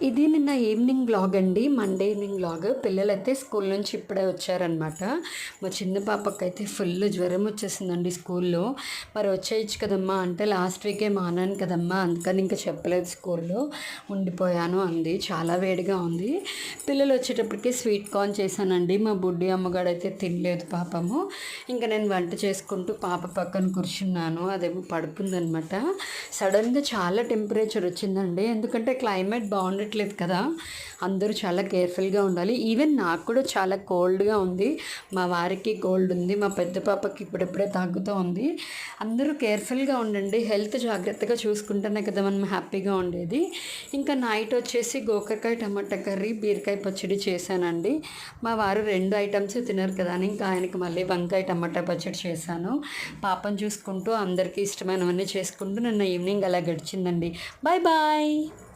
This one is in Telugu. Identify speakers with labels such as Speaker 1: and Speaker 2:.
Speaker 1: ఇది నిన్న ఈవినింగ్ వ్లాగ్ అండి. Monday evening vlog. పిల్లలైతే స్కూల్ నుంచి ఇప్పుడే వచ్చారనమాట. మా చిన్న పాపకైతే ఫుల్ జ్వరం వచ్చేసిందండి స్కూల్లో. మరి వచ్చేయచ్చు కదమ్మా అంటే లాస్ట్ వీకే మానాను కదమ్మా, అందుకని ఇంకా చెప్పలేదు, స్కూల్లో ఉండిపోయాను అంది. చాలా వేడిగా ఉంది. పిల్లలు వచ్చేటప్పటికి స్వీట్ కార్న్ చేశానండి. మా బుడ్డి అమ్మగాడైతే తినలేదు పాపము. ఇంకా నేను వంట చేసుకుంటూ పాప పక్కన కూర్చున్నాను. అదేమో పడుకుందనమాట. సడన్గా చాలా టెంపరేచర్ వచ్చిందండి. ఎందుకంటే క్లైమేట్ బాగుండట్లేదు కదా, అందరూ చాలా కేర్ఫుల్గా ఉండాలి. ఈవెన్ నాకు కూడా చాలా కోల్డ్గా ఉంది. మా వారికి కోల్డ్ ఉంది, మా పెద్ద పాపకి ఇప్పుడెప్పుడే తగ్గుతూ ఉంది. అందరూ కేర్ఫుల్గా ఉండండి, హెల్త్ జాగ్రత్తగా చూసుకుంటేనే కదా మనం హ్యాపీగా ఉండేది. ఇంకా నైట్ వచ్చేసి గోకరకాయ టమాటా కర్రీ, బీరకాయ పచ్చడి చేశానండి. మా వారు 2 ఐటమ్స్ తినరు కదా అని ఇంకా ఆయనకి మళ్ళీ వంకాయ టమాటా పచ్చడి చేశాను. పాపను చూసుకుంటూ అందరికీ ఇష్టమైనవన్నీ చేసుకుంటూ నిన్న ఈవినింగ్ అలా గడిచిందండి. Bye bye.